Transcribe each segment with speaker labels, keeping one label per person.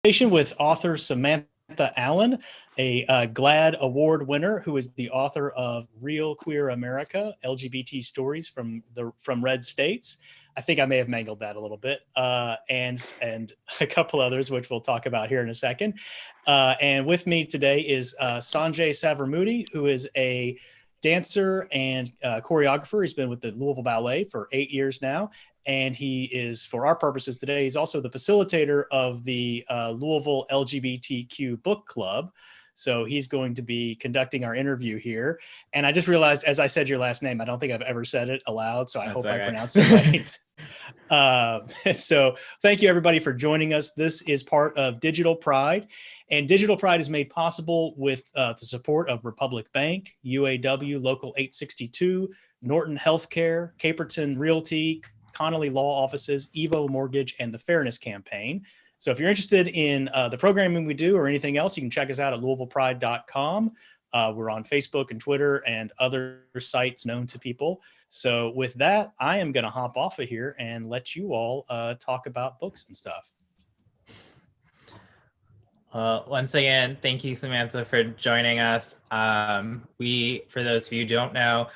Speaker 1: With author Samantha Allen, a GLAAD Award winner who is the author of Real Queer America, LGBT Stories from Red States. I think I may have mangled that a little bit, and a couple others, which we'll talk about here in a second. And with me today is Sanjay Savramudi, who is a dancer and choreographer. He's been with the Louisville Ballet for 8 years now. And he is, for our purposes today, he's also the facilitator of the Louisville LGBTQ Book Club. So he's going to be conducting our interview here. And I just realized, as I said your last name, I don't think I've ever said it aloud, so I hope I pronounced it right. So thank you, everybody, for joining us. This is part of Digital Pride. And Digital Pride is made possible with the support of Republic Bank, UAW Local 862, Norton Healthcare, Caperton Realty, Connolly Law Offices, Evo Mortgage, and the Fairness Campaign. So if you're interested in the programming we do or anything else, you can check us out at louisvillepride.com. We're on Facebook and Twitter and other sites known to people. So with that, I am going to hop off of here and let you all talk about books and stuff.
Speaker 2: Well, once again, thank you, Samantha, for joining us. For those of you who don't know,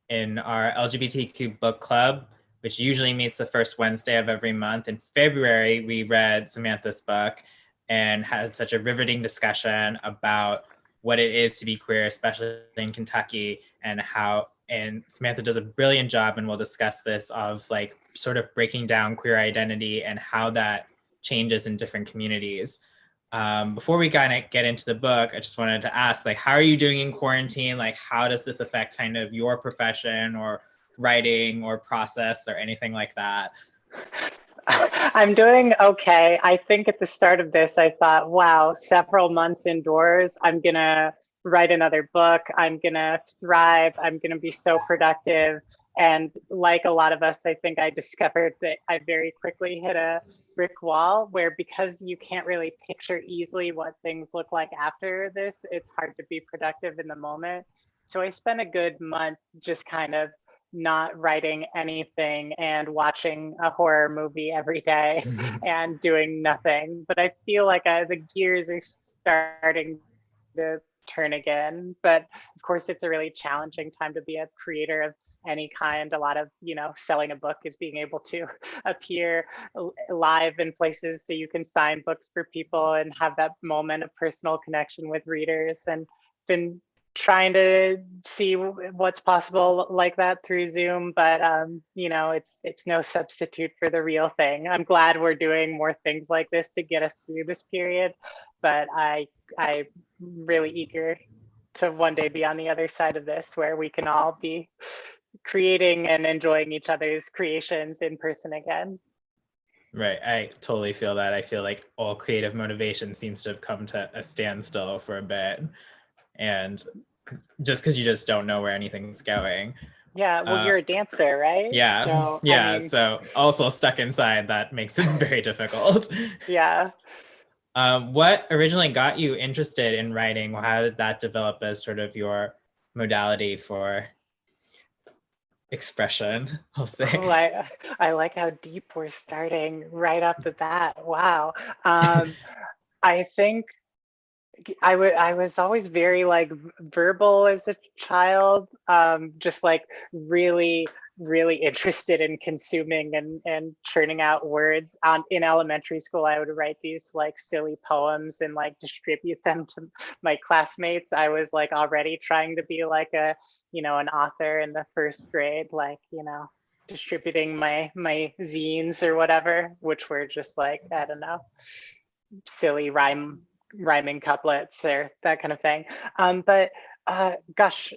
Speaker 2: in our LGBTQ book club, which usually meets the first Wednesday of every month. In February, we read Samantha's book and had such a riveting discussion about what it is to be queer, especially in Kentucky, and Samantha does a brilliant job, and we'll discuss this, of like sort of breaking down queer identity and how that changes in different communities. Before we kind of get into the book, I just wanted to ask, like, how are you doing in quarantine? Like, how does this affect kind of your profession or writing or process or anything like that?
Speaker 3: I'm doing okay. I think at the start of this, I thought, wow, several months indoors, I'm going to write another book. I'm going to thrive. I'm going to be so productive. And like a lot of us, I think I discovered that I very quickly hit a brick wall where, because you can't really picture easily what things look like after this, it's hard to be productive in the moment. So I spent a good month just kind of not writing anything and watching a horror movie every day and doing nothing. But I feel like the gears are starting to turn again. But of course, it's a really challenging time to be a creator of any kind. A lot of, selling a book is being able to appear live in places so you can sign books for people and have that moment of personal connection with readers. And been trying to see what's possible like that through Zoom, but it's no substitute for the real thing. I'm glad we're doing more things like this to get us through this period, but I'm really eager to one day be on the other side of this, where we can all be creating and enjoying each other's creations in person again.
Speaker 2: Right, I totally feel that. I feel like all creative motivation seems to have come to a standstill for a bit. And just because you just don't know where anything's going.
Speaker 3: Yeah, well, you're a dancer, right?
Speaker 2: Yeah, so, yeah. So also stuck inside, that makes it very difficult.
Speaker 3: Yeah.
Speaker 2: What originally got you interested in writing? How did that develop as sort of your modality for expression, I'll say?
Speaker 3: Oh, I like how deep we're starting right off the bat. Wow. I think I was always very like verbal as a child, just like really interested in consuming and churning out words. In elementary school, I would write these like silly poems and like distribute them to my classmates. I was like already trying to be like an author in the first grade, like, distributing my zines or whatever, which were just like, I don't know, silly rhyming couplets or that kind of thing. But gosh,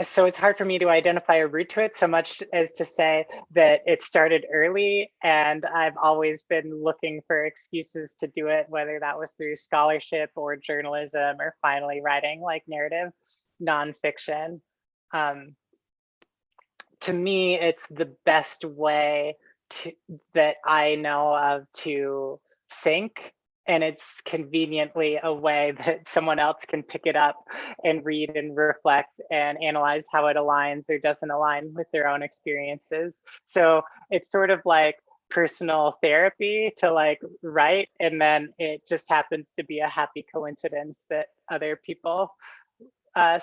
Speaker 3: so it's hard for me to identify a route to it, so much as to say that it started early, and I've always been looking for excuses to do it, whether that was through scholarship or journalism or finally writing like narrative nonfiction. To me, it's the best way that I know of to think, and it's conveniently a way that someone else can pick it up and read and reflect and analyze how it aligns or doesn't align with their own experiences. So it's sort of like personal therapy to like write, and then it just happens to be a happy coincidence that other people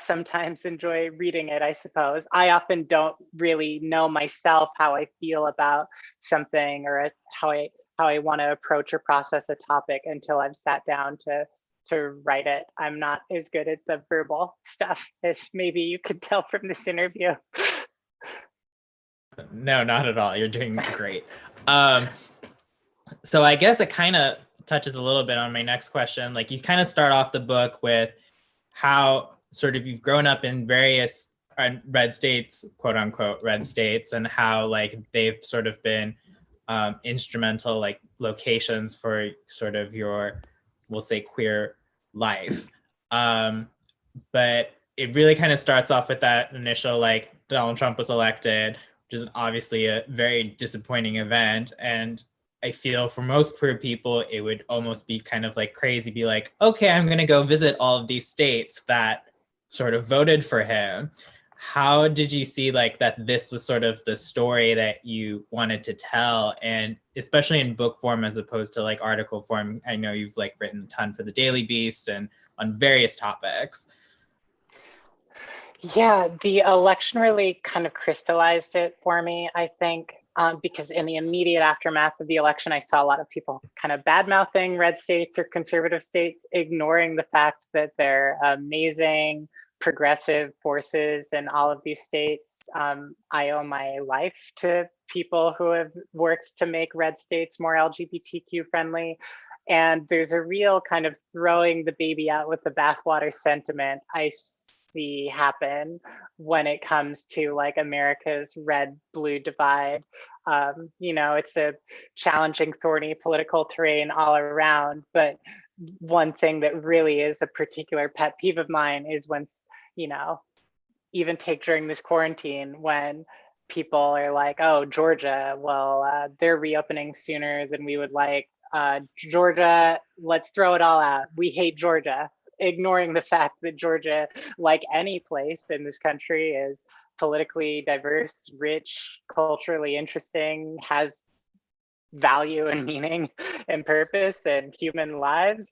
Speaker 3: sometimes enjoy reading it, I suppose. I often don't really know myself how I feel about something, or how I want to approach or process a topic until I've sat down to write it. I'm not as good at the verbal stuff as maybe you could tell from this interview.
Speaker 2: No, not at all. You're doing great. So I guess it kind of touches a little bit on my next question. Like, you kind of start off the book with how sort of you've grown up in various red states, quote unquote, red states, and how like they've sort of been instrumental like locations for sort of your, we'll say, queer life. But it really kind of starts off with that initial, like, Donald Trump was elected, which is obviously a very disappointing event. And I feel for most queer people, it would almost be kind of like crazy, be like, okay, I'm going to go visit all of these states that sort of voted for him. How did you see like that this was sort of the story that you wanted to tell, and especially in book form as opposed to like article form? I know you've like written a ton for the Daily Beast and on various topics.
Speaker 3: Yeah, the election really kind of crystallized it for me, I think, because in the immediate aftermath of the election, I saw a lot of people kind of bad-mouthing red states or conservative states, ignoring the fact that they're amazing progressive forces in all of these states. I owe my life to people who have worked to make red states more LGBTQ friendly. And there's a real kind of throwing the baby out with the bathwater sentiment I see happen when it comes to like America's red-blue divide. It's a challenging, thorny political terrain all around, but one thing that really is a particular pet peeve of mine is when, even take during this quarantine, when people are like, oh, Georgia, well, they're reopening sooner than we would like. Georgia, let's throw it all out. We hate Georgia, ignoring the fact that Georgia, like any place in this country, is politically diverse, rich, culturally interesting, has value and meaning and purpose and human lives.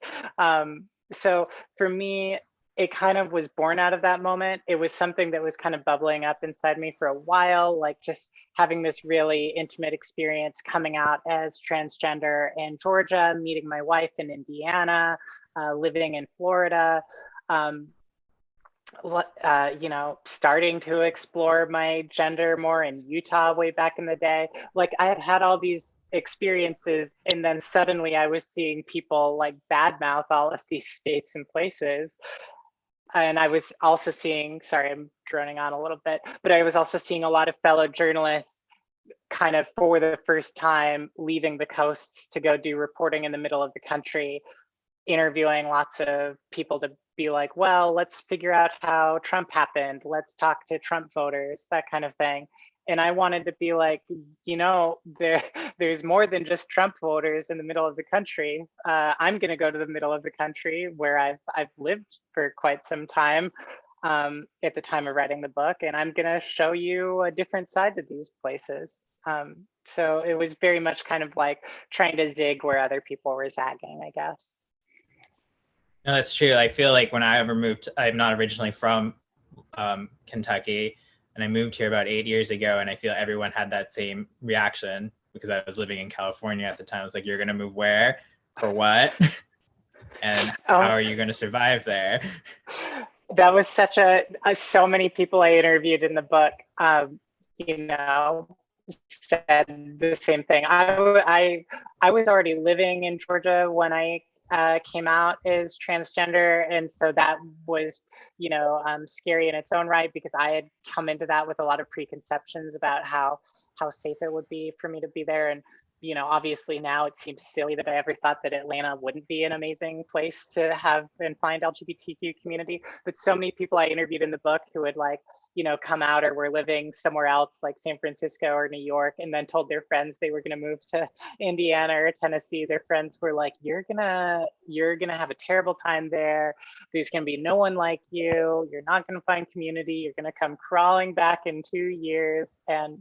Speaker 3: So for me, it kind of was born out of that moment. It was something that was kind of bubbling up inside me for a while, like just having this really intimate experience coming out as transgender in Georgia, meeting my wife in Indiana, living in Florida, starting to explore my gender more in Utah way back in the day. Like, I had all these experiences, and then suddenly I was seeing people like badmouth all of these states and places. And I was also seeing, sorry, I'm droning on a little bit, but I was also seeing a lot of fellow journalists kind of for the first time leaving the coasts to go do reporting in the middle of the country, interviewing lots of people to be like, well, let's figure out how Trump happened. Let's talk to Trump voters, that kind of thing. And I wanted to be like, there's more than just Trump voters in the middle of the country. I'm going to go to the middle of the country where I've lived for quite some time at the time of writing the book, and I'm going to show you a different side to these places. So it was very much kind of like trying to zig where other people were zagging, I guess.
Speaker 2: No, that's true. I feel like when I ever moved, I'm not originally from Kentucky, and I moved here about 8 years ago, and I feel everyone had that same reaction because I was living in California at the time. I was like, you're going to move where? For what? And how are you going to survive there?
Speaker 3: That was such so many people I interviewed in the book, said the same thing. I was already living in Georgia when I came out as transgender, and so that was scary in its own right, because I had come into that with a lot of preconceptions about how safe it would be for me to be there. And obviously now it seems silly that I ever thought that Atlanta wouldn't be an amazing place to have and find LGBTQ community, but so many people I interviewed in the book who had like come out or were living somewhere else like San Francisco or New York, and then told their friends they were going to move to Indiana or Tennessee. Their friends were like, you're gonna have a terrible time there. There's going to be no one like you. You're not going to find community. You're going to come crawling back in 2 years. And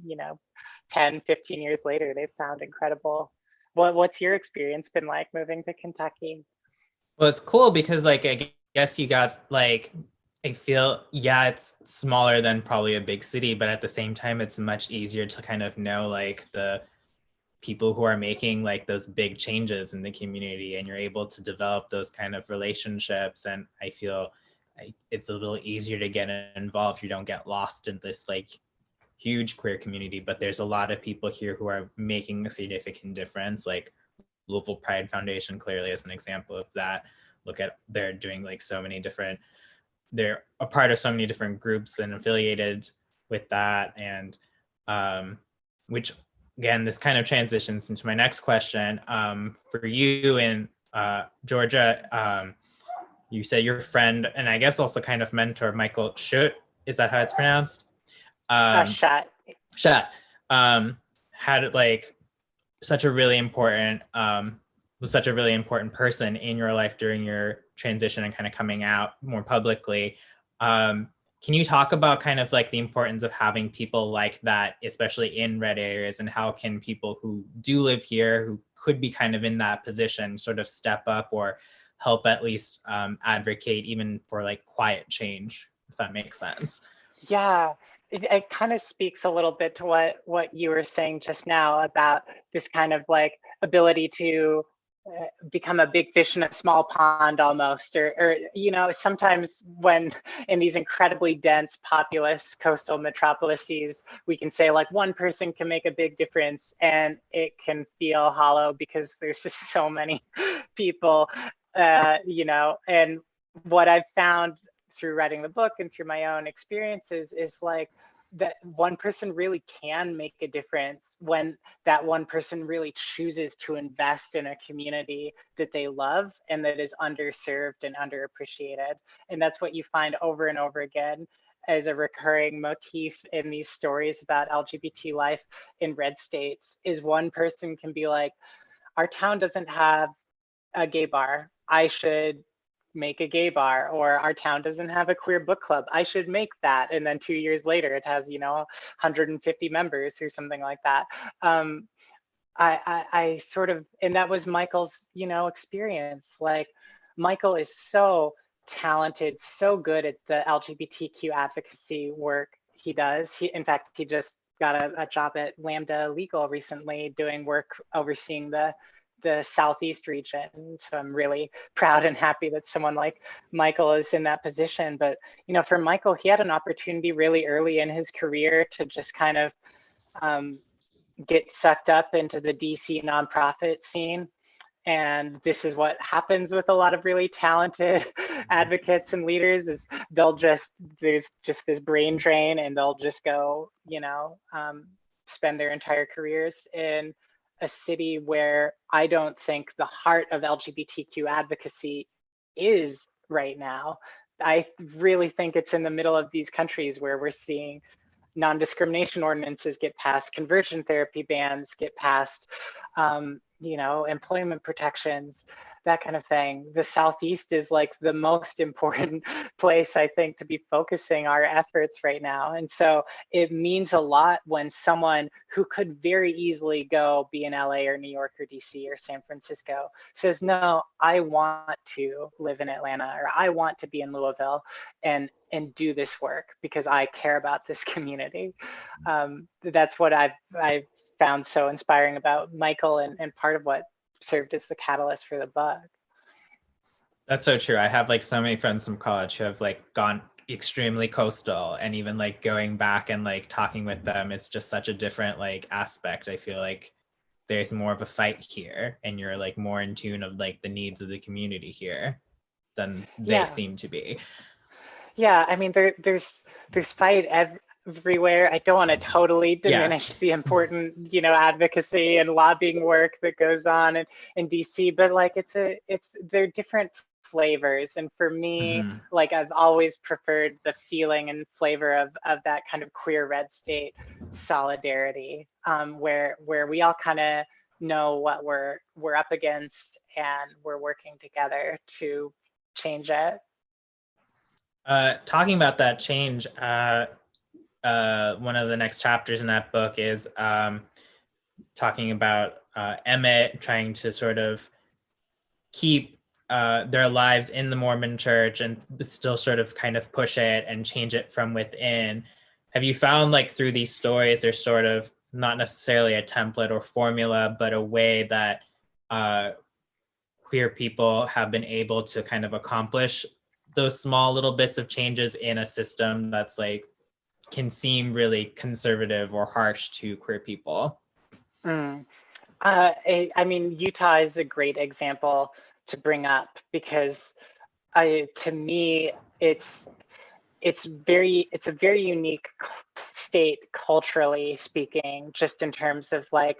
Speaker 3: 10, 15 years later, they've found incredible. What's your experience been like moving to Kentucky?
Speaker 2: Well, it's cool because like I guess you got like, I feel, yeah, it's smaller than probably a big city, but at the same time, it's much easier to kind of know like the people who are making like those big changes in the community, and you're able to develop those kind of relationships. And I feel it's a little easier to get involved. You don't get lost in this like huge queer community, but there's a lot of people here who are making a significant difference. Like Louisville Pride Foundation clearly is an example of that. Look at, they're doing like so many different, they're a part of so many different groups and affiliated with that. And which again, this kind of transitions into my next question. For you in Georgia, you said your friend, and I guess also kind of mentor, Michael Schutt, is that how it's pronounced?
Speaker 3: Schutt.
Speaker 2: Had like such a really important, was such a really important person in your life during your transition and kind of coming out more publicly. Can you talk about kind of like the importance of having people like that, especially in red areas, and how can people who do live here, who could be kind of in that position, sort of step up or help at least advocate even for like quiet change, if that makes sense?
Speaker 3: Yeah, it kind of speaks a little bit to what you were saying just now about this kind of like ability to become a big fish in a small pond almost, or sometimes when in these incredibly dense populous coastal metropolises, we can say like one person can make a big difference, and it can feel hollow because there's just so many people, and what I've found through writing the book and through my own experiences is like that one person really can make a difference when that one person really chooses to invest in a community that they love and that is underserved and underappreciated. And that's what you find over and over again as a recurring motif in these stories about LGBT life in red states, is one person can be like, our town doesn't have a gay bar, I should make a gay bar. Or our town doesn't have a queer book club, I should make that. And then 2 years later, it has 150 members or something like that. I sort of, and that was Michael's experience. Like, Michael is so talented, so good at the LGBTQ advocacy work he does. In fact, he just got a job at Lambda Legal recently, doing work overseeing the Southeast region. So I'm really proud and happy that someone like Michael is in that position. But, for Michael, he had an opportunity really early in his career to just kind of get sucked up into the DC nonprofit scene. And this is what happens with a lot of really talented advocates and leaders, is there's just this brain drain, and they'll just go, spend their entire careers in a city where I don't think the heart of LGBTQ advocacy is right now. I really think it's in the middle of these countries where we're seeing non-discrimination ordinances get passed, conversion therapy bans get passed, employment protections, that kind of thing. The Southeast is like the most important place, I think, to be focusing our efforts right now. And so it means a lot when someone who could very easily go be in LA or New York or DC or San Francisco says, no, I want to live in Atlanta, or I want to be in Louisville and do this work because I care about this community. That's what I've found so inspiring about Michael, and part of what served as the catalyst for the book.
Speaker 2: That's so true. I have like so many friends from college who have like gone extremely coastal, and even like going back and like talking with them, it's just such a different like aspect. I feel like there's more of a fight here, and you're like more in tune of like the needs of the community here than they seem to be.
Speaker 3: Yeah, I mean, there's fight everywhere. I don't want to totally diminish the important, advocacy and lobbying work that goes on in DC, but like they're different flavors. And for me,
Speaker 2: Mhm.
Speaker 3: like I've always preferred the feeling and flavor of that kind of queer red state solidarity, where we all kind of know what we're up against and we're working together to change it.
Speaker 2: Talking about that change, one of the next chapters in that book is talking about Emmett trying to sort of keep their lives in the Mormon church and still sort of kind of push it and change it from within. Have you found like through these stories, there's sort of not necessarily a template or formula, but a way that queer people have been able to kind of accomplish those small little bits of changes in a system that's like can seem really conservative or harsh to queer people?
Speaker 3: Mm. I mean, Utah is a great example to bring up because to me, it's a very unique state culturally speaking, just in terms of like,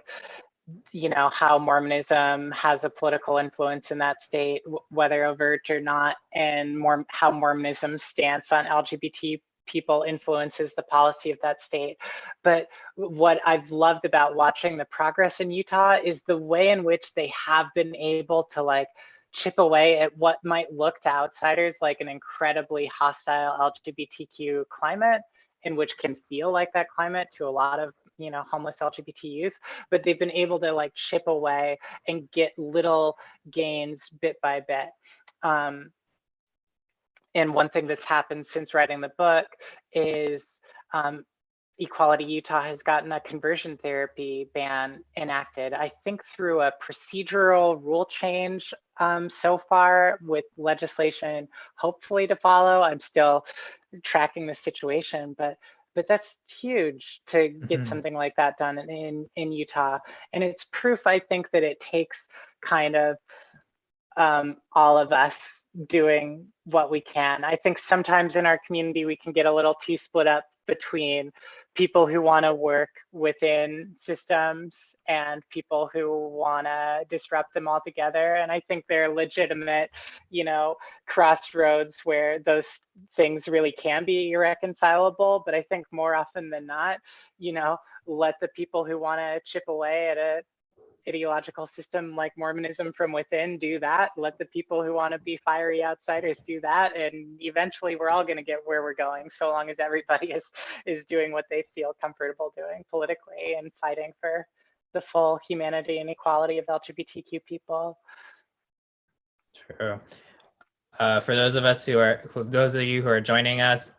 Speaker 3: you know, how Mormonism has a political influence in that state, whether overt or not, and how Mormonism's stance on LGBT people influences the policy of that state. But what I've loved about watching the progress in Utah is the way in which they have been able to like chip away at what might look to outsiders like an incredibly hostile LGBTQ climate, in which can feel like that climate to a lot of, you know, homeless LGBT youth, but they've been able to like chip away and get little gains bit by bit. And one thing that's happened since writing the book is Equality Utah has gotten a conversion therapy ban enacted, I think through a procedural rule change so far, with legislation hopefully to follow. I'm still tracking the situation, but that's huge to get something like that done in Utah. And it's proof, I think, that it takes kind of all of us doing what we can. I think sometimes in our community, we can get a little too split up between people who want to work within systems and people who want to disrupt them altogether. And I think they're legitimate, you know, crossroads where those things really can be irreconcilable. But I think more often than not, you know, let the people who want to chip away at a ideological system like Mormonism from within do that. Let the people who want to be fiery outsiders do that, and eventually we're all going to get where we're going, so long as everybody is doing what they feel comfortable doing politically and fighting for the full humanity and equality of LGBTQ people.
Speaker 2: True. For those of you who are joining us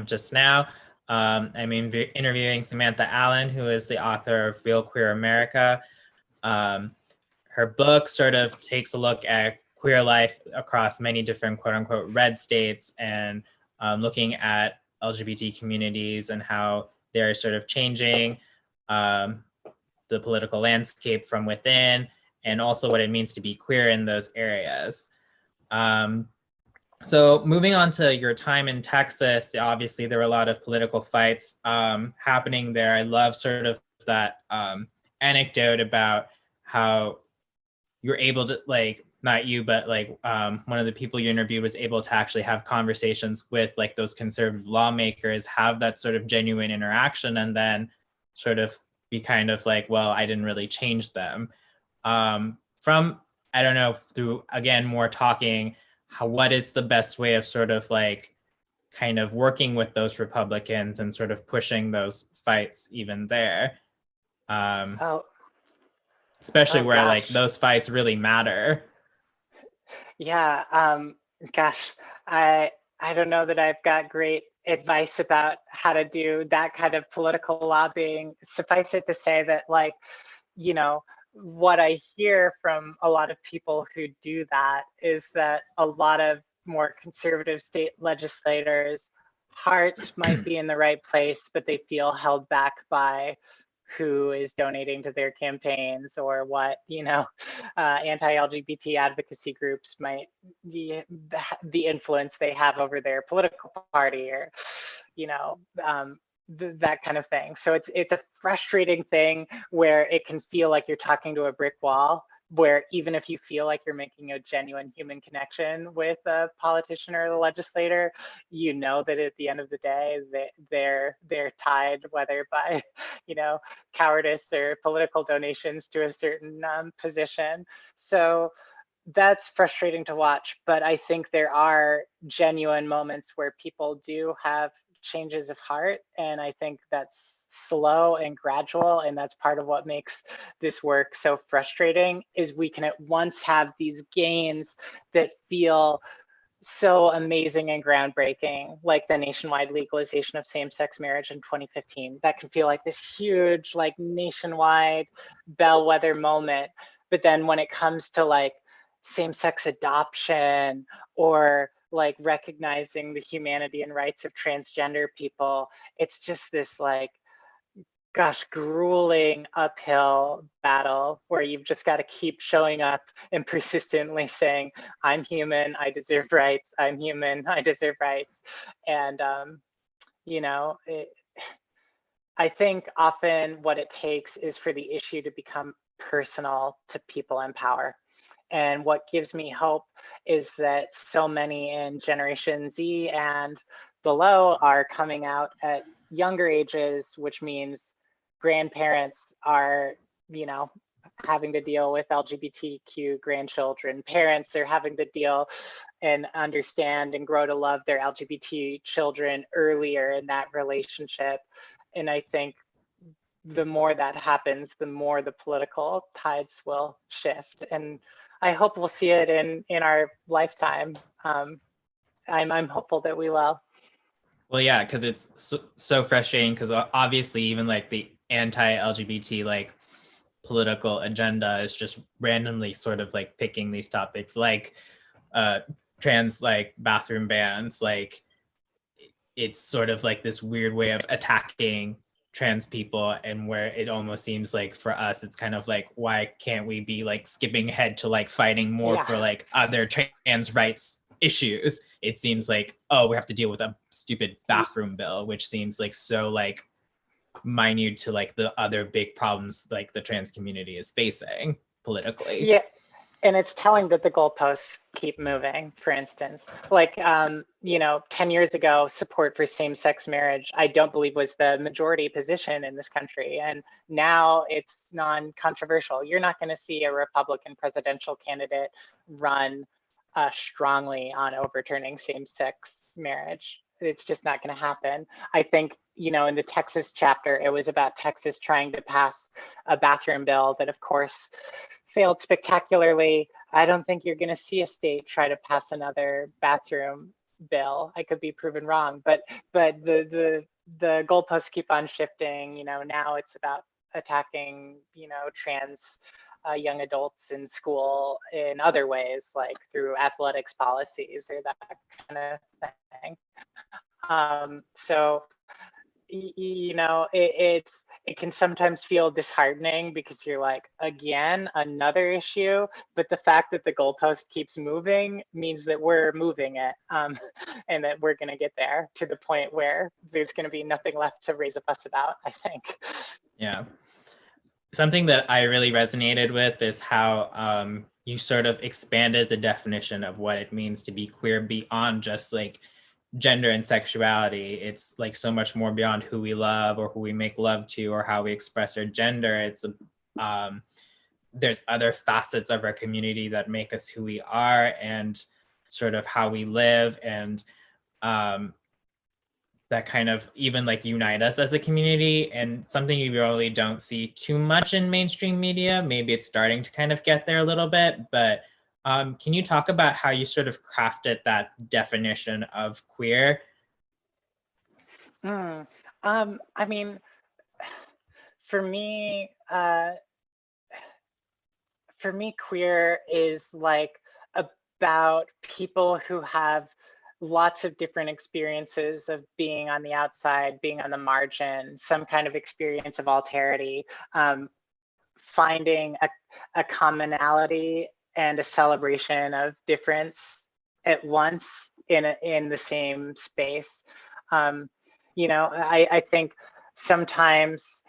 Speaker 2: just now, I'm interviewing Samantha Allen, who is the author of Real Queer America. Her book sort of takes a look at queer life across many different quote unquote red states, and looking at LGBT communities and how they're sort of changing the political landscape from within, and also what it means to be queer in those areas. So moving on to your time in Texas, obviously there were a lot of political fights happening there. I love sort of that anecdote about how you're able to, like, not you, but like one of the people you interviewed was able to actually have conversations with like those conservative lawmakers, have that sort of genuine interaction, and then sort of be kind of like, well, I didn't really change them. From, I don't know, through, again, more talking, what is the best way of sort of like kind of working with those Republicans and sort of pushing those fights even there? Especially where
Speaker 3: gosh.
Speaker 2: like those fights really matter.
Speaker 3: Yeah, gosh, I don't know that I've got great advice about how to do that kind of political lobbying. Suffice it to say that, like, you know, what I hear from a lot of people who do that is that a lot of more conservative state legislators' hearts might be in the right place, but they feel held back by who is donating to their campaigns, or what, you know, anti-LGBT advocacy groups might be, the influence they have over their political party, or, you know, that kind of thing. So it's a frustrating thing where it can feel like you're talking to a brick wall, where even if you feel like you're making a genuine human connection with a politician or the legislator, you know that at the end of the day, they're tied, whether by, cowardice or political donations to a certain position. So that's frustrating to watch, but I think there are genuine moments where people do have changes of heart, and I think that's slow and gradual, and that's part of what makes this work so frustrating, is we can at once have these gains that feel so amazing and groundbreaking, like the nationwide legalization of same-sex marriage in 2015. That can feel like this huge, like, nationwide bellwether moment. But then when it comes to like same-sex adoption, or like recognizing the humanity and rights of transgender people, it's just this like, gosh, grueling uphill battle where you've just got to keep showing up and persistently saying, I'm human, I deserve rights, I'm human, I deserve rights. And, I think often what it takes is for the issue to become personal to people in power. And what gives me hope is that so many in Generation Z and below are coming out at younger ages, which means grandparents are, having to deal with LGBTQ grandchildren. Parents are having to deal and understand and grow to love their LGBT children earlier in that relationship. And I think the more that happens, the more the political tides will shift. And I hope we'll see it in our lifetime. I'm hopeful that we will.
Speaker 2: Well, yeah, because it's so frustrating, because obviously even like the anti-LGBT like political agenda is just randomly sort of like picking these topics like trans like bathroom bans. Like it's sort of like this weird way of attacking trans people, and where it almost seems like for us it's kind of like, why can't we be like skipping ahead to like fighting more for like other trans rights issues? It seems like, oh, we have to deal with a stupid bathroom bill, which seems like so like minute to like the other big problems like the trans community is facing politically.
Speaker 3: Yeah. And it's telling that the goalposts keep moving. For instance, like, 10 years ago, support for same-sex marriage, I don't believe was the majority position in this country. And now it's non-controversial. You're not going to see a Republican presidential candidate run strongly on overturning same-sex marriage. It's just not going to happen. I think, in the Texas chapter, it was about Texas trying to pass a bathroom bill that, of course, failed spectacularly. I don't think you're going to see a state try to pass another bathroom bill. I could be proven wrong, but the goalposts keep on shifting. Now it's about attacking, trans young adults in school in other ways, like through athletics policies or that kind of thing. So, it can sometimes feel disheartening because you're like, again, another issue. But the fact that the goalpost keeps moving means that we're moving it, and that we're going to get there to the point where there's going to be nothing left to raise a fuss about, I think.
Speaker 2: Yeah. Something that I really resonated with is how you sort of expanded the definition of what it means to be queer beyond just like gender and sexuality. It's like so much more beyond who we love or who we make love to or how we express our gender. It's there's other facets of our community that make us who we are and sort of how we live, and that kind of even like unite us as a community, and something you really don't see too much in mainstream media. Maybe it's starting to kind of get there a little bit, but can you talk about how you sort of crafted that definition of queer?
Speaker 3: I mean, for me, queer is like about people who have lots of different experiences of being on the outside, being on the margin, some kind of experience of alterity, finding a commonality and a celebration of difference at once in the same space. I think sometimes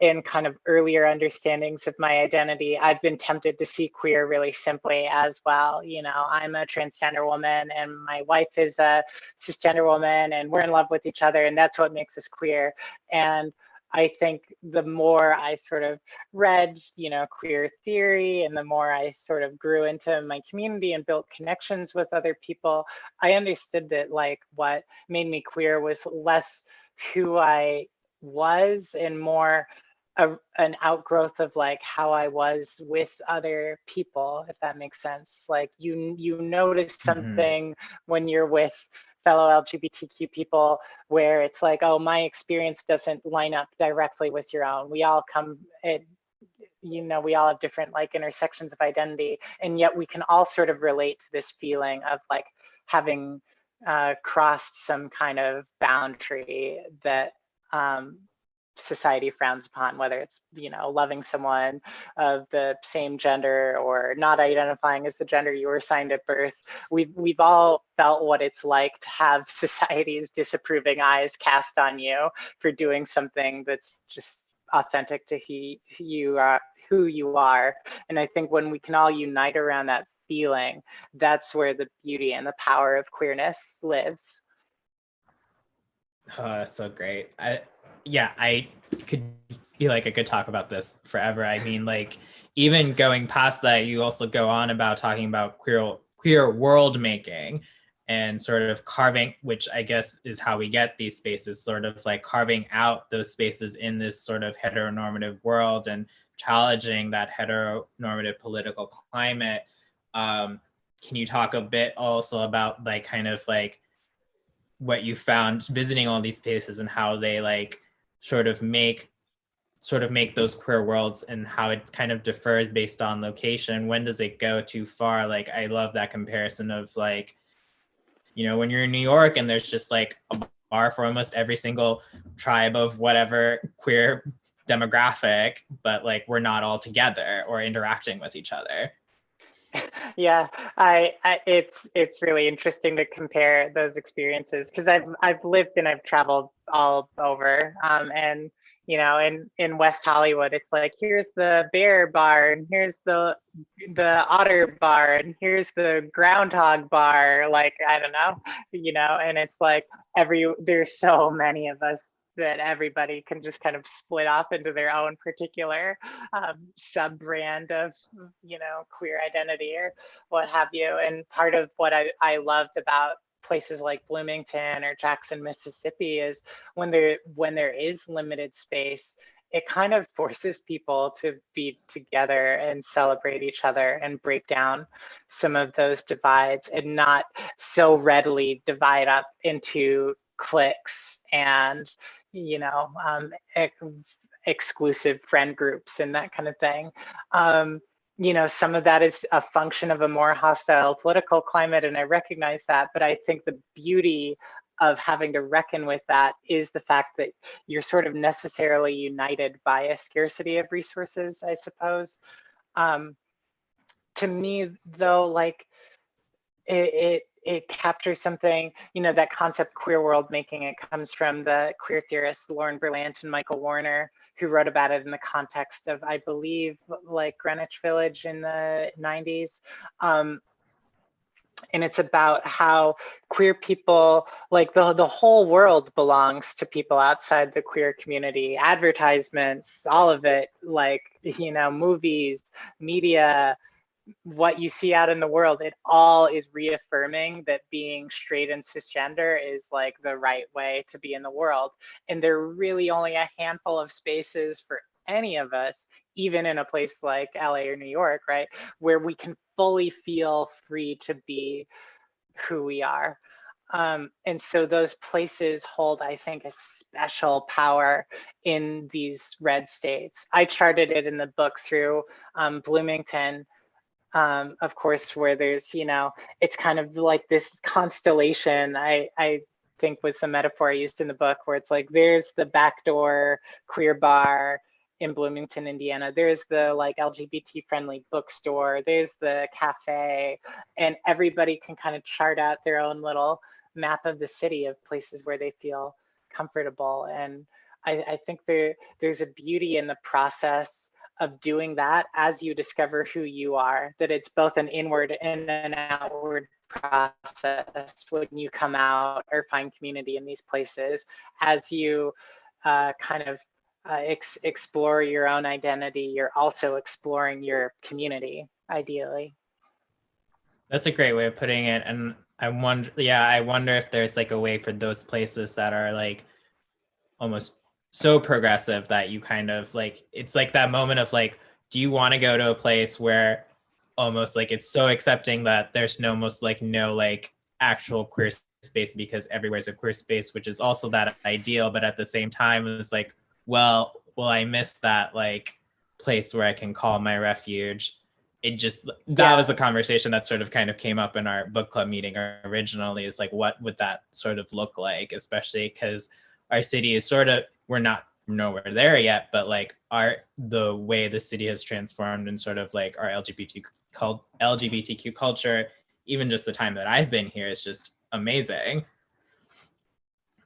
Speaker 3: in kind of earlier understandings of my identity, I've been tempted to see queer really simply as well. You know, I'm a transgender woman and my wife is a cisgender woman and we're in love with each other and that's what makes us queer. And I think the more I sort of read, you know, queer theory and the more I sort of grew into my community and built connections with other people, I understood that like what made me queer was less who I was and more an outgrowth of like how I was with other people, if that makes sense. Like you notice something when you're with fellow LGBTQ people where it's like, oh, my experience doesn't line up directly with your own. We all come, you know, we all have different like intersections of identity, and yet we can all sort of relate to this feeling of like having crossed some kind of boundary that society frowns upon, whether it's, you know, loving someone of the same gender or not identifying as the gender you were assigned at birth. We've all felt what it's like to have society's disapproving eyes cast on you for doing something that's just authentic to who you are. And I think when we can all unite around that feeling, that's where the beauty and the power of queerness lives.
Speaker 2: Oh, that's so great. I could feel like I could talk about this forever. I mean, like, even going past that, you also go on about talking about queer world making and sort of carving, which I guess is how we get these spaces, sort of like carving out those spaces in this sort of heteronormative world and challenging that heteronormative political climate. Can you talk a bit also about like kind of like what you found visiting all these spaces and how they like sort of make those queer worlds and how it kind of differs based on location? When does it go too far? Like, I love that comparison of like, you know, when you're in New York and there's just like a bar for almost every single tribe of whatever queer demographic, but like we're not all together or interacting with each other.
Speaker 3: Yeah, it's really interesting to compare those experiences because I've lived and I've traveled all over, and you know, in West Hollywood, it's like here's the bear bar and here's the otter bar and here's the groundhog bar. Like I don't know, you know, and it's like there's so many of us that everybody can just kind of split off into their own particular sub brand of, you know, queer identity or what have you. And part of what I loved about places like Bloomington or Jackson, Mississippi is when there is limited space, it kind of forces people to be together and celebrate each other and break down some of those divides and not so readily divide up into cliques and, you know, exclusive friend groups and that kind of thing. You know, some of that is a function of a more hostile political climate, and I recognize that, but I think the beauty of having to reckon with that is the fact that you're sort of necessarily united by a scarcity of resources, I suppose. To me, though, like it captures something, you know, that concept queer world making, it comes from the queer theorists Lauren Berlant and Michael Warner, who wrote about it in the context of, I believe, like Greenwich Village in the 90s. And it's about how queer people, like the whole world belongs to people outside the queer community, advertisements, all of it, like, you know, movies, media, what you see out in the world, it all is reaffirming that being straight and cisgender is like the right way to be in the world. And there are really only a handful of spaces for any of us, even in a place like LA or New York, right, where we can fully feel free to be who we are. And so those places hold, I think, a special power in these red states. I charted it in the book through Bloomington, of course, where there's, you know, it's kind of like this constellation, I think was the metaphor I used in the book, where it's like, there's the backdoor queer bar in Bloomington, Indiana. There's the like LGBT friendly bookstore. There's the cafe, and everybody can kind of chart out their own little map of the city of places where they feel comfortable. And I think there's a beauty in the process of doing that as you discover who you are, that it's both an inward and an outward process when you come out or find community in these places, as you kind of explore your own identity, you're also exploring your community, ideally.
Speaker 2: That's a great way of putting it. And I wonder if there's like a way for those places that are like almost so progressive that you kind of like, it's like that moment of like, do you want to go to a place where almost like it's so accepting that there's no almost like no like actual queer space because everywhere's a queer space, which is also that ideal, but at the same time it's like, well, I miss that like place where I can call my refuge. It just, that was a conversation that sort of kind of came up in our book club meeting originally, is like, what would that sort of look like, especially because our city is sort of, we're not nowhere there yet, but like the way the city has transformed and sort of like our LGBTQ culture, even just the time that I've been here, is just amazing.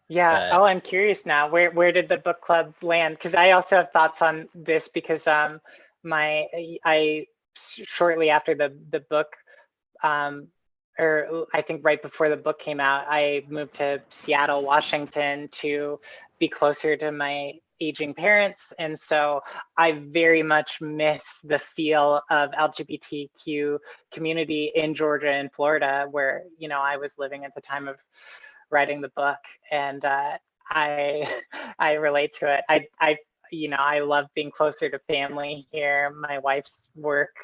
Speaker 3: Yeah. I'm curious now. Where did the book club land? Because I also have thoughts on this, because shortly after the book, or I think right before the book came out, I moved to Seattle, Washington to be closer to my aging parents. And so I very much miss the feel of LGBTQ community in Georgia and Florida, where, I was living at the time of writing the book. And I relate to it. I love being closer to family here. My wife's work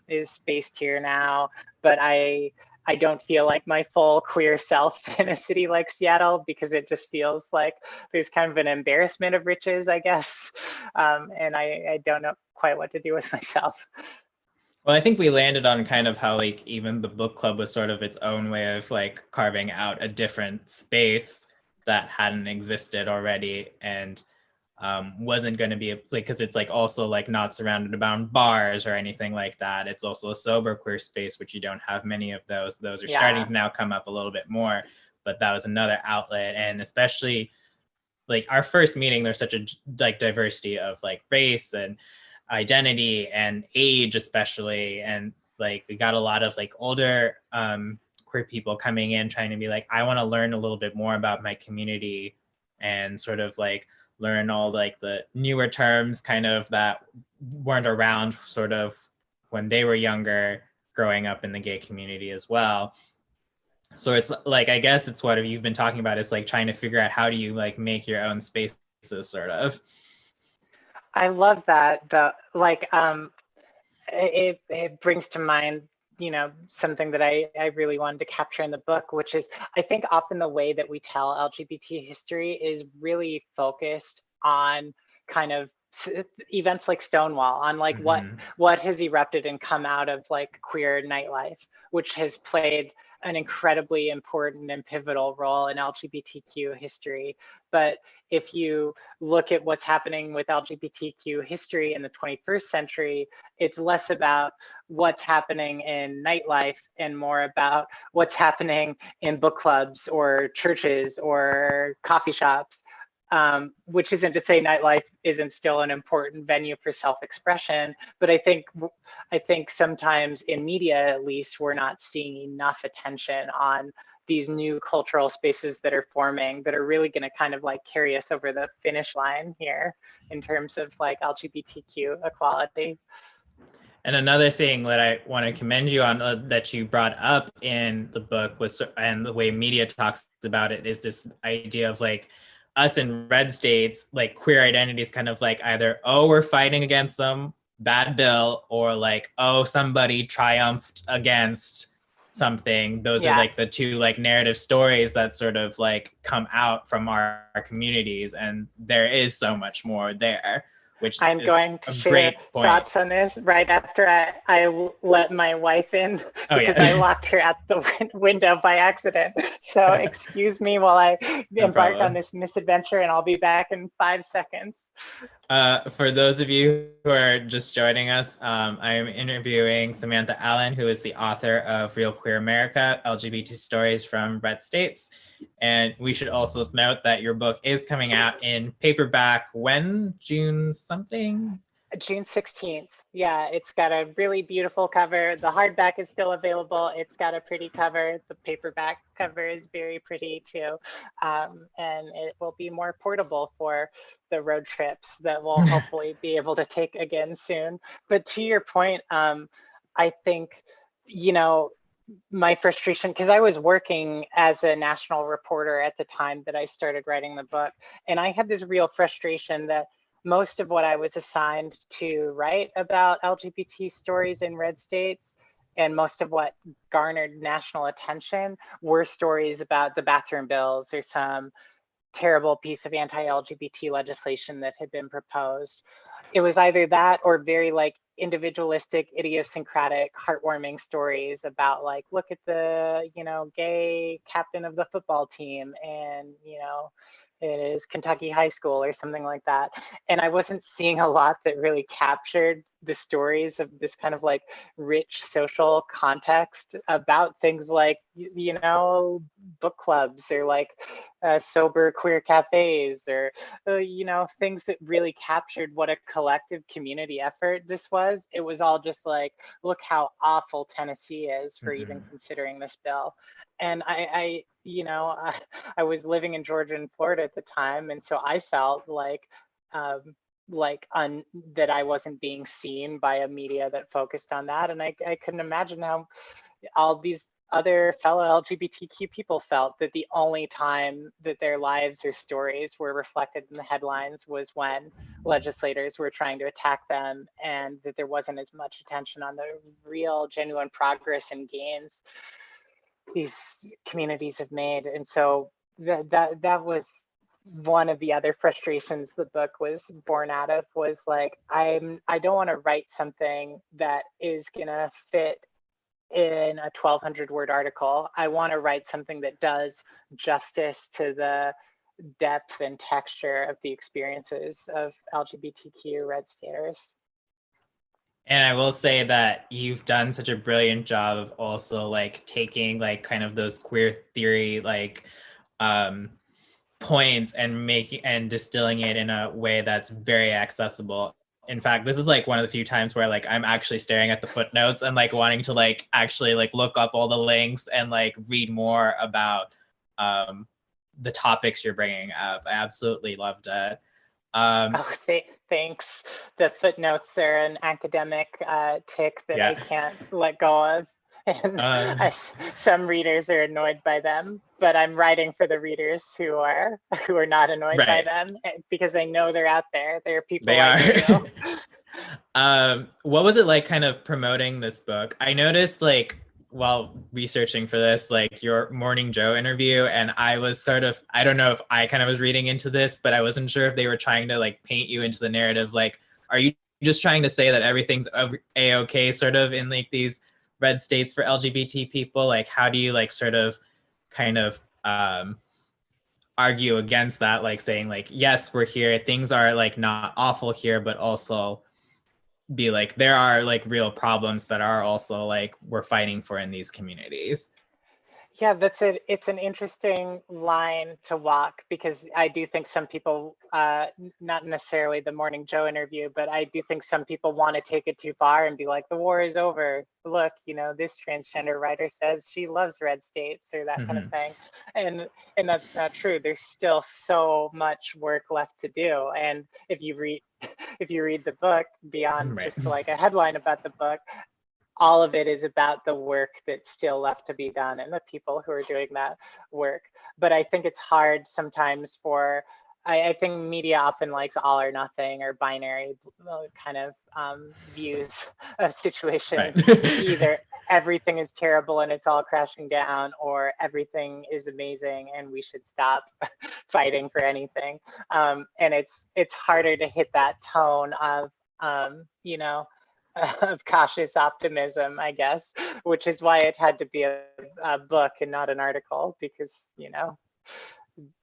Speaker 3: is based here now, but I don't feel like my full queer self in a city like Seattle, because it just feels like there's kind of an embarrassment of riches, I guess. And I don't know quite what to do with myself.
Speaker 2: Well, I think we landed on kind of how like even the book club was sort of its own way of like carving out a different space that hadn't existed already, and wasn't going to be like, because it's like also like not surrounded around bars or anything like that. It's also a sober queer space, which you don't have many of those. Those are starting to now come up a little bit more, but that was another outlet. And especially like our first meeting, there's such a like diversity of like race and identity and age, especially. And like we got a lot of like older queer people coming in trying to be like, I want to learn a little bit more about my community and sort of like learn all like the newer terms kind of that weren't around sort of when they were younger, growing up in the gay community as well. So it's like, I guess it's what you've been talking about, is like trying to figure out how do you like make your own spaces sort of.
Speaker 3: I love that. It brings to mind, something that I really wanted to capture in the book, which is, I think often the way that we tell LGBT history is really focused on kind of events like Stonewall, on like what has erupted and come out of like queer nightlife, which has played an incredibly important and pivotal role in LGBTQ history. But if you look at what's happening with LGBTQ history in the 21st century, it's less about what's happening in nightlife and more about what's happening in book clubs or churches or coffee shops. Which isn't to say nightlife isn't still an important venue for self-expression, but I think sometimes in media, at least, we're not seeing enough attention on these new cultural spaces that are forming, that are really going to kind of like carry us over the finish line here in terms of like LGBTQ equality.
Speaker 2: And another thing that I want to commend you on that you brought up in the book was, and the way media talks about it, is this idea of like us in red states, like queer identities kind of like either, oh, we're fighting against some bad bill, or like, oh, somebody triumphed against something. Those are like the two like narrative stories that sort of like come out from our communities. And there is so much more there, which
Speaker 3: I'm going to share thoughts on this right after I let my wife in, because I locked her at the window by accident. So excuse me while I embark on this misadventure, and I'll be back in 5 seconds.
Speaker 2: For those of you who are just joining us, I'm interviewing Samantha Allen, who is the author of Real Queer America, LGBT Stories from Red States. And we should also note that your book is coming out in paperback when? June something?
Speaker 3: June 16th. Yeah, it's got a really beautiful cover. The hardback is still available. It's got a pretty cover. The paperback cover is very pretty too. And it will be more portable for the road trips that we'll hopefully be able to take again soon. But to your point, I think, you know, my frustration, because I was working as a national reporter at the time that I started writing the book, and I had this real frustration that most of what I was assigned to write about LGBT stories in red states and most of what garnered national attention were stories about the bathroom bills or some terrible piece of anti-LGBT legislation that had been proposed. It was either that or very like individualistic, idiosyncratic, heartwarming stories about like, look at the, you know, gay captain of the football team and, you know, it is Kentucky high school or something like that. And I wasn't seeing a lot that really captured the stories of this kind of like rich social context about things like, you know, book clubs or like sober queer cafes or, you know, things that really captured what a collective community effort this was. It was all just like, look how awful Tennessee is for even considering this bill. And I you know, I was living in Georgia and Florida at the time. And so I felt like that I wasn't being seen by a media that focused on that. And I couldn't imagine how all these other fellow LGBTQ people felt that the only time that their lives or stories were reflected in the headlines was when legislators were trying to attack them, and that there wasn't as much attention on the real genuine progress and gains these communities have made. And so that was one of the other frustrations the book was born out of, was like, I don't want to write something that is gonna fit in a 1,200 word article. I want to write something that does justice to the depth and texture of the experiences of LGBTQ red staters.
Speaker 2: And I will say that you've done such a brilliant job of also like taking like kind of those queer theory like points and making and distilling it in a way that's very accessible. In fact, this is like one of the few times where like I'm actually staring at the footnotes and like wanting to like actually like look up all the links and like read more about the topics you're bringing up. I absolutely loved it.
Speaker 3: Thanks. The footnotes are an academic tick that I can't let go of. And some readers are annoyed by them, but I'm writing for the readers who are not annoyed by them, because I know they're out there. There are people like you.
Speaker 2: What was it like kind of promoting this book? I noticed like while researching for this, like your Morning Joe interview, and I was sort of, I don't know if I kind of was reading into this, but I wasn't sure if they were trying to like paint you into the narrative. Like, are you just trying to say that everything's a-okay sort of in like these red states for LGBT people? Like, how do you like sort of kind of argue against that, like saying like, yes, we're here, things are like not awful here, but also be like, there are like real problems that are also like we're fighting for in these communities?
Speaker 3: Yeah, that's it. It's an interesting line to walk, because I do think some people, not necessarily the Morning Joe interview, but I do think some people want to take it too far and be like, the war is over. Look, you know, this transgender writer says she loves red states, or that kind of thing. And that's not true. There's still so much work left to do. And if you read the book beyond just like a headline about the book, all of it is about the work that's still left to be done and the people who are doing that work. But I think it's hard sometimes for, I think media often likes all or nothing or binary kind of views of situations. Either everything is terrible and it's all crashing down, or everything is amazing and we should stop fighting for anything. And it's harder to hit that tone of, you know, of cautious optimism, I guess, which is why it had to be a book and not an article, because, you know,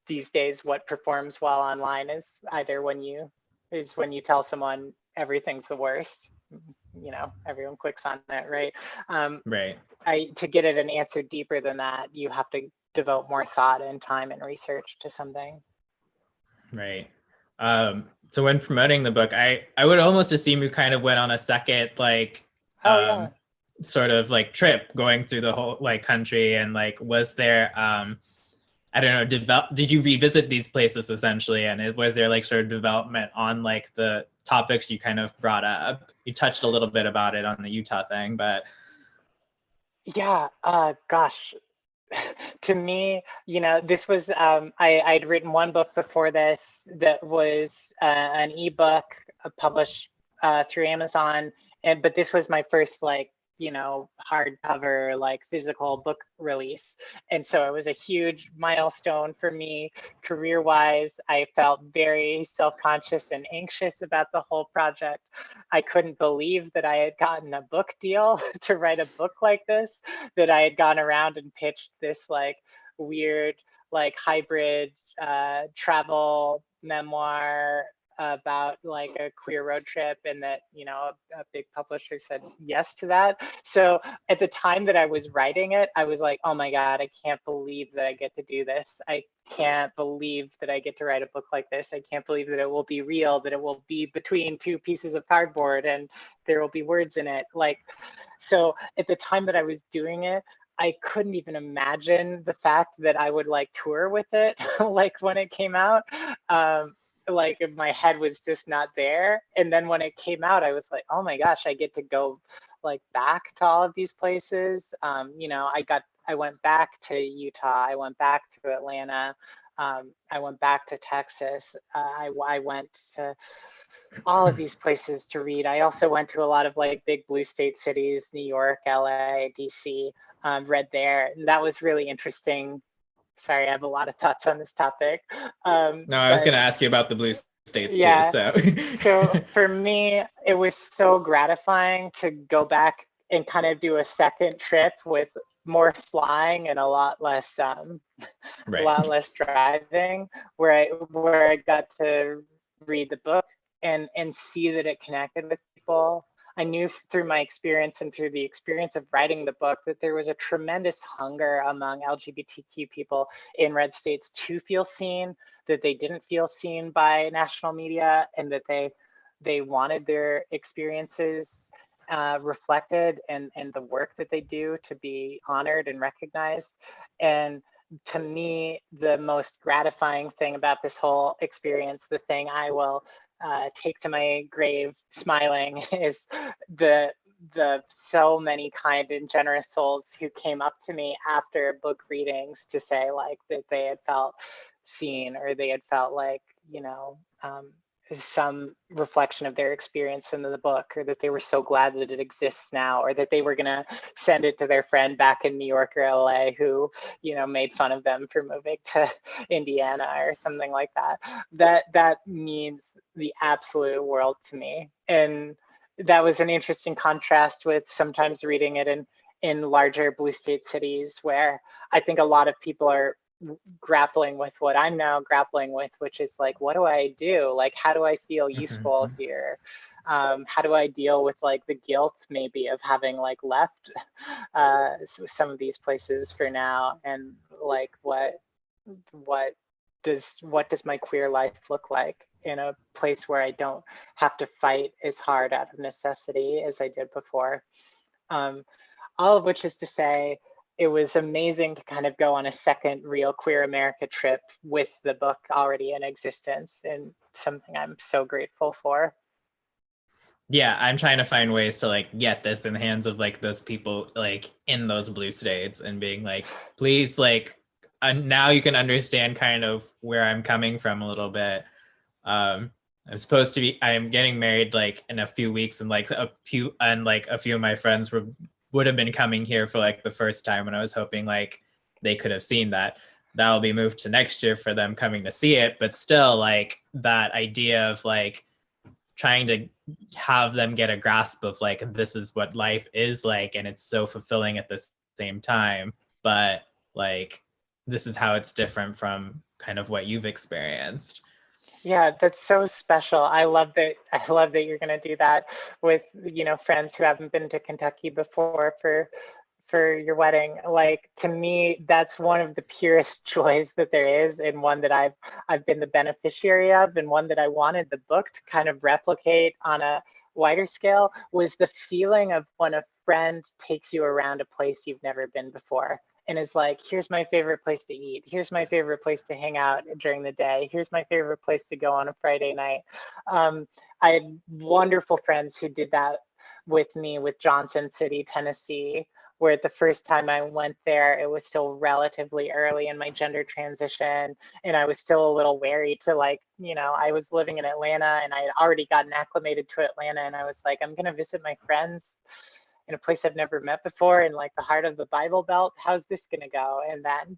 Speaker 3: these days what performs well online is either when you is when you tell someone everything's the worst. You know, everyone clicks on it, right?
Speaker 2: Right.
Speaker 3: To get at an answer deeper than that, you have to devote more thought and time and research to something.
Speaker 2: Right. So when promoting the book, I would almost assume you kind of went on a second like sort of like trip going through the whole like country, and like was there I don't know, did you revisit these places essentially, and was there like sort of development on like the topics you kind of brought up? You touched a little bit about it on the Utah thing, but
Speaker 3: yeah, gosh, to me, you know, this was I'd written one book before this that was an ebook published through Amazon, but this was my first like, you know, hardcover like physical book release, and so it was a huge milestone for me career-wise. I felt very self-conscious and anxious about the whole project. I couldn't believe that I had gotten a book deal to write a book like this, that I had gone around and pitched this like weird like hybrid travel memoir about like a queer road trip, and that, you know, a big publisher said yes to that. So at the time that I was writing it, I was like, oh my God, I can't believe that I get to do this. I can't believe that I get to write a book like this. I can't believe that it will be real, that it will be between two pieces of cardboard and there will be words in it. Like, so at the time that I was doing it, I couldn't even imagine the fact that I would like tour with it, like when it came out. Like my head was just not there. And then when it came out, I was like, oh my gosh, I get to go like back to all of these places. You know, I went back to Utah, I went back to Atlanta, I went back to Texas. I went to all of these places to read. I also went to a lot of like big blue state cities, New York, LA, DC, read there. And that was really interesting. Sorry, I have a lot of thoughts on this topic.
Speaker 2: no, I was going to ask you about the blue states too. So,
Speaker 3: so for me, it was so gratifying to go back and kind of do a second trip with more flying and a lot less,
Speaker 2: right.
Speaker 3: a lot less driving, where I got to read the book and see that it connected with people. I knew through my experience and through the experience of writing the book that there was a tremendous hunger among LGBTQ people in red states to feel seen, that they didn't feel seen by national media, and that they wanted their experiences reflected, and the work that they do to be honored and recognized. And to me, the most gratifying thing about this whole experience, the thing I will take to my grave smiling, is the so many kind and generous souls who came up to me after book readings to say like that they had felt seen, or they had felt like, you know, some reflection of their experience in the book, or that they were so glad that it exists now, or that they were going to send it to their friend back in New York or LA who, you know, made fun of them for moving to Indiana or something like that. That means the absolute world to me. And that was an interesting contrast with sometimes reading it in larger blue state cities, where I think a lot of people are grappling with what I'm now grappling with, which is like, what do I do? Like, how do I feel useful here? How do I deal with like the guilt maybe of having like left some of these places for now? And like, what does my queer life look like in a place where I don't have to fight as hard out of necessity as I did before? All of which is to say, it was amazing to kind of go on a second real Queer America trip with the book already in existence, and something I'm so grateful for.
Speaker 2: Yeah, I'm trying to find ways to like get this in the hands of like those people like in those blue states, and being like, please, like now you can understand kind of where I'm coming from a little bit. I'm getting married like in a few weeks, and like a few of my friends would have been coming here for like the first time, and I was hoping like they could have seen that. That'll be moved to next year for them coming to see it, but still like that idea of like trying to have them get a grasp of like, this is what life is like, and it's so fulfilling at the same time, but like this is how it's different from kind of what you've experienced.
Speaker 3: Yeah, that's so special. I love that. I love that you're going to do that with, friends who haven't been to Kentucky before for your wedding. Like, to me, that's one of the purest joys that there is, and one that I've been the beneficiary of, and one that I wanted the book to kind of replicate on a wider scale, was the feeling of when a friend takes you around a place you've never been before and is like, here's my favorite place to eat, here's my favorite place to hang out during the day, here's my favorite place to go on a Friday night. I had wonderful friends who did that with me with Johnson City, Tennessee, where the first time I went there, it was still relatively early in my gender transition. And I was still a little wary to, like, I was living in Atlanta and I had already gotten acclimated to Atlanta. And I was like, I'm going to visit my friends in a place I've never met before in, like, the heart of the Bible Belt. How's this going to go? And then,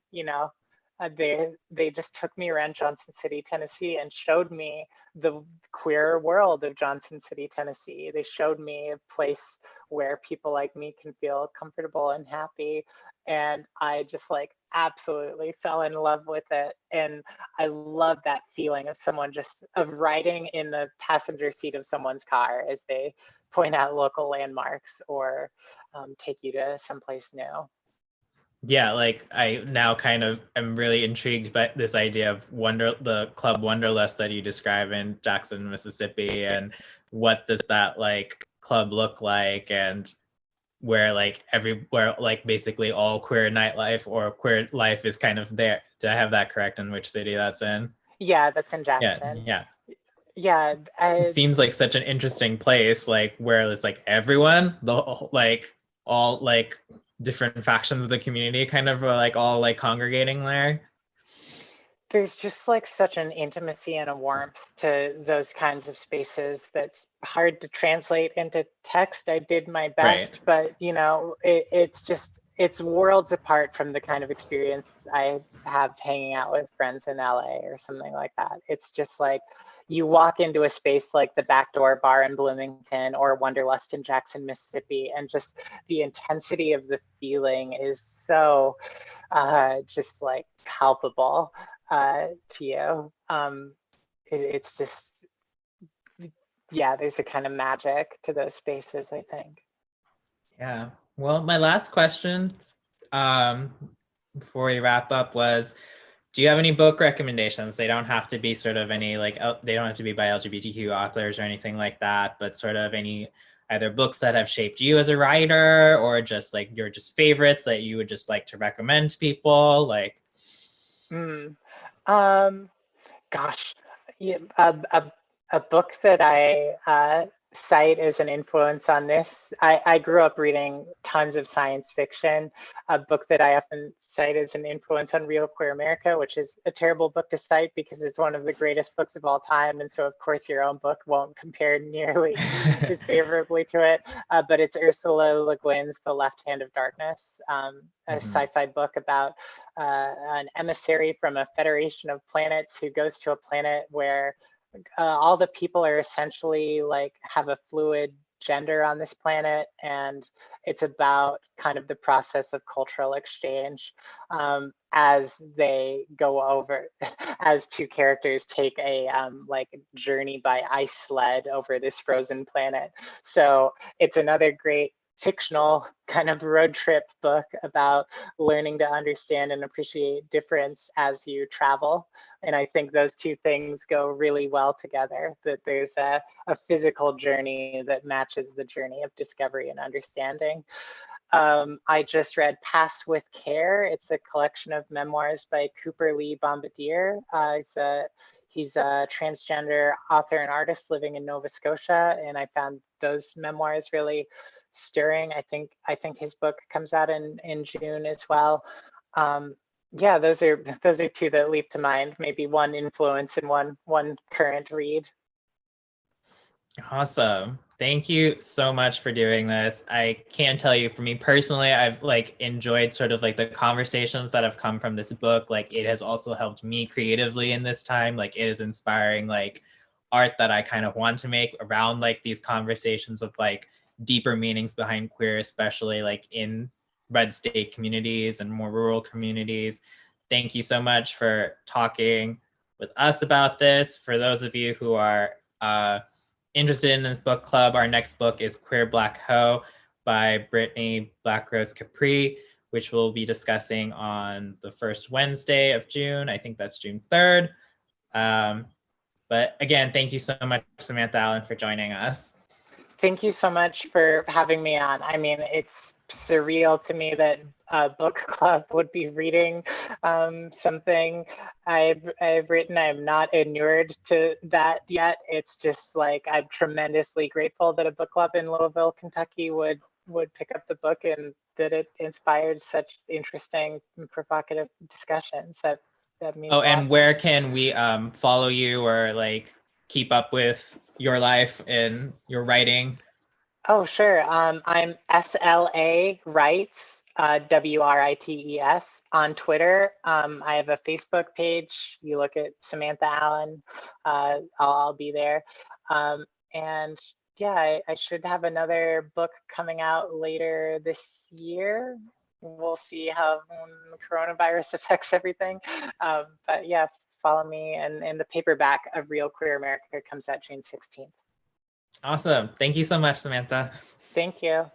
Speaker 3: they just took me around Johnson City, Tennessee, and showed me the queer world of Johnson City, Tennessee. They showed me a place where people like me can feel comfortable and happy. And I just, like, absolutely fell in love with it. And I love that feeling of of riding in the passenger seat of someone's car as they point out local landmarks or take you to someplace new.
Speaker 2: Yeah, like I now kind of am really intrigued by this idea of the Club Wanderlust that you describe in Jackson, Mississippi, and what does that like club look like, and where like everywhere like basically all queer nightlife or queer life is kind of there. Do I have that correct, in which city that's in?
Speaker 3: Yeah, that's in
Speaker 2: Yeah,
Speaker 3: Jackson.
Speaker 2: yeah.
Speaker 3: Yeah,
Speaker 2: It seems like such an interesting place, like where it's like everyone, like all like different factions of the community kind of are like all like congregating there.
Speaker 3: there's just, like, such an intimacy and a warmth to those kinds of spaces that's hard to translate into text. I did my
Speaker 2: Right.
Speaker 3: best, but it's worlds apart from the kind of experience I have hanging out with friends in LA or something like that. It's just like you walk into a space like the Backdoor Bar in Bloomington or Wonderlust in Jackson, Mississippi, and just the intensity of the feeling is so just, like, palpable to you. It's just, yeah, there's a kind of magic to those spaces, I think.
Speaker 2: Yeah. Well, my last question um before we wrap up was, do you have any book recommendations? They don't have to be sort of any like they don't have to be by LGBTQ authors or anything like that, but sort of any either books that have shaped you as a writer or just like your just favorites that you would just like to recommend to people, like.
Speaker 3: Mm. Um, Gosh, yeah, a book that I cite as an influence on this. I grew up reading tons of science fiction. A book that I often cite as an influence on Real Queer America, which is a terrible book to cite because it's one of the greatest books of all time. And so, of course, your own book won't compare nearly as favorably to it. But it's Ursula Le Guin's The Left Hand of Darkness, a sci-fi book about an emissary from a federation of planets who goes to a planet where all the people are essentially, like, have a fluid gender on this planet, and it's about kind of the process of cultural exchange as they go over as two characters take a like journey by ice sled over this frozen planet. So it's another great fictional kind of road trip book about learning to understand and appreciate difference as you travel. And I think those two things go really well together, that there's a physical journey that matches the journey of discovery and understanding. I just read Pass with Care. It's a collection of memoirs by Cooper Lee Bombardier. He's a transgender author and artist living in Nova Scotia, and I found those memoirs really stirring. I think his book comes out in June as well. Yeah, those are two that leap to mind. Maybe one influence and one current read.
Speaker 2: Awesome. Thank you so much for doing this. I can't tell you, for me personally, I've like enjoyed sort of like the conversations that have come from this book. Like it has also helped me creatively in this time. Like it is inspiring like art that I kind of want to make around like these conversations of like deeper meanings behind queer, especially like in red state communities and more rural communities. Thank you so much for talking with us about this. For those of you who are interested in this book club, our next book is Queer Black Hoe by Brittany Blackrose Capri, which we'll be discussing on the first Wednesday of June. I think that's June 3rd. But again, thank you so much, Samantha Allen, for joining us.
Speaker 3: Thank you so much for having me on. I mean, it's surreal to me that a book club would be reading something I've written. I'm not inured to that yet. It's just like, I'm tremendously grateful that a book club in Louisville, Kentucky would pick up the book and that it inspired such interesting and provocative discussions. That means a lot
Speaker 2: and
Speaker 3: to
Speaker 2: where
Speaker 3: me.
Speaker 2: can we follow you or like keep up with your life and your writing?
Speaker 3: Oh, sure. I'm SLA Writes, WRITES on Twitter. I have a Facebook page. You look at Samantha Allen, I'll be there. And yeah, I should have another book coming out later this year. We'll see how the coronavirus affects everything. But yeah, follow me. And the paperback of Real Queer America comes out June 16th.
Speaker 2: Awesome. Thank you so much, Samantha.
Speaker 3: Thank you.